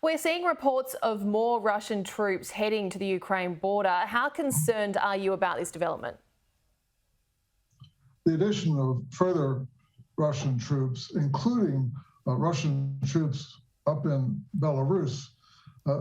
We're seeing reports of more Russian troops heading to the Ukraine border. How concerned are you about this development? The addition of further Russian troops, including Russian troops up in Belarus,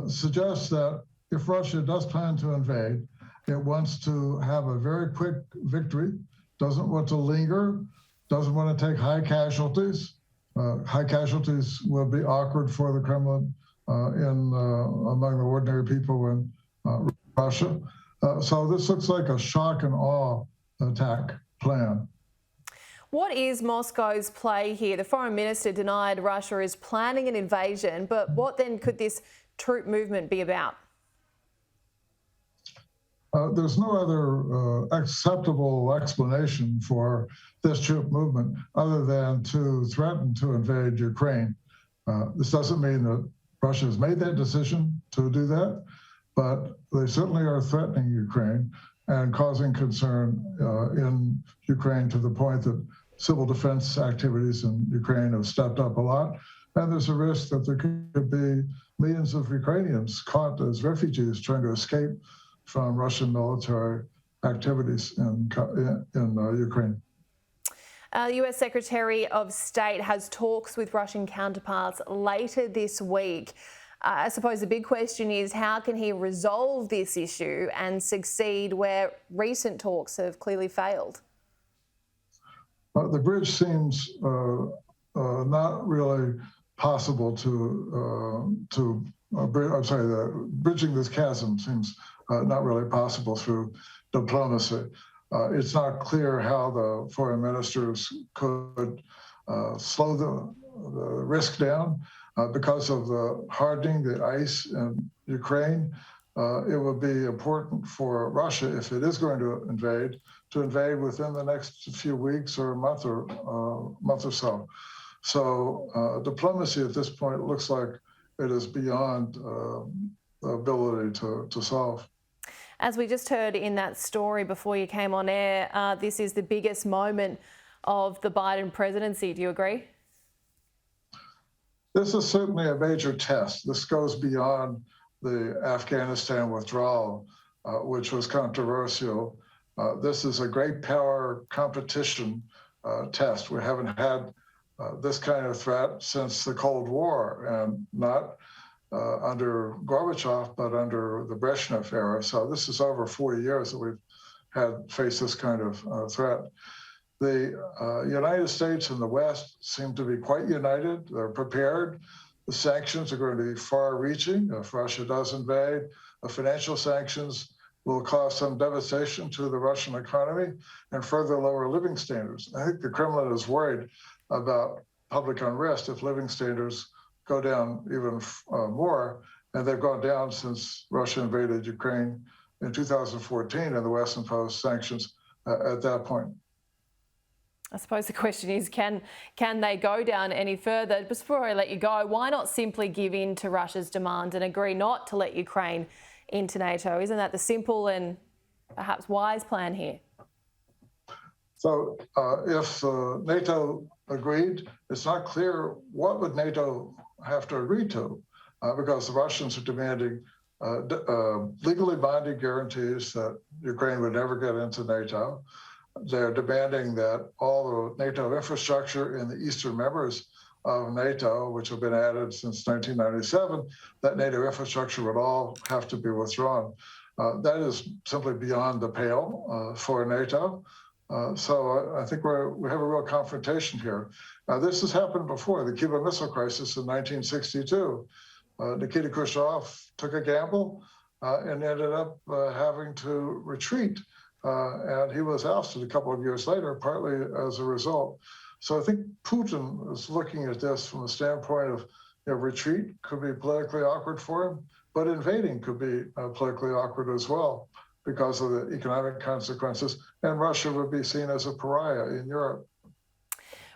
suggests that if Russia does plan to invade, it wants to have a very quick victory, doesn't want to linger, doesn't want to take high casualties. High casualties will be awkward for the Kremlin among the ordinary people in Russia. So this looks like a shock and awe attack plan. What is Moscow's play here? The foreign minister denied Russia is planning an invasion, but what then could this troop movement be about? There's no other acceptable explanation for this troop movement other than to threaten to invade Ukraine. This doesn't mean that Russia has made that decision to do that, but they certainly are threatening Ukraine and causing concern in Ukraine to the point that civil defense activities in Ukraine have stepped up a lot. And there's a risk that there could be millions of Ukrainians caught as refugees trying to escape from Russian military activities in Ukraine. The US Secretary of State has talks with Russian counterparts later this week. I suppose the big question is, how can he resolve this issue and succeed where recent talks have clearly failed? The bridge seems not really possible bridging this chasm seems not really possible through diplomacy. It's not clear how the foreign ministers could slow the risk down because of the hardening the ice in Ukraine. It would be important for Russia, if it is going to invade within the next few weeks or a month or so. So diplomacy at this point looks like it is beyond the ability to solve. As we just heard in that story before you came on air, this is the biggest moment of the Biden presidency. Do you agree? This is certainly a major test. This goes beyond the Afghanistan withdrawal, which was controversial. This is a great power competition test. We haven't had this kind of threat since the Cold War, and not under Gorbachev, but under the Brezhnev era. So this is over 40 years that we've faced this kind of threat. The United States and the West seem to be quite united. They're prepared. The sanctions are going to be far-reaching. If Russia does invade, the financial sanctions will cause some devastation to the Russian economy and further lower living standards. I think the Kremlin is worried about public unrest if living standards go down even more, and they've gone down since Russia invaded Ukraine in 2014, and the West imposed sanctions at that point. I suppose the question is, can they go down any further? But before I let you go, why not simply give in to Russia's demand and agree not to let Ukraine into NATO? Isn't that the simple and perhaps wise plan here? So if NATO agreed, it's not clear what would NATO have to agree to, because the Russians are demanding legally binding guarantees that Ukraine would never get into NATO. They're demanding that all the NATO infrastructure in the eastern members of NATO, which have been added since 1997, that NATO infrastructure would all have to be withdrawn. That is simply beyond the pale for NATO. So I think we have a real confrontation here. This has happened before, the Cuban Missile Crisis in 1962. Nikita Khrushchev took a gamble and ended up having to retreat. And he was ousted a couple of years later, partly as a result. So I think Putin is looking at this from the standpoint of retreat could be politically awkward for him, but invading could be politically awkward as well because of the economic consequences, and Russia would be seen as a pariah in Europe.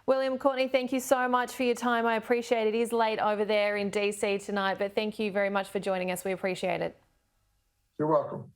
William Courtney, thank you so much for your time. I appreciate it. It is late over there in DC tonight, but thank you very much for joining us. We appreciate it. You're welcome.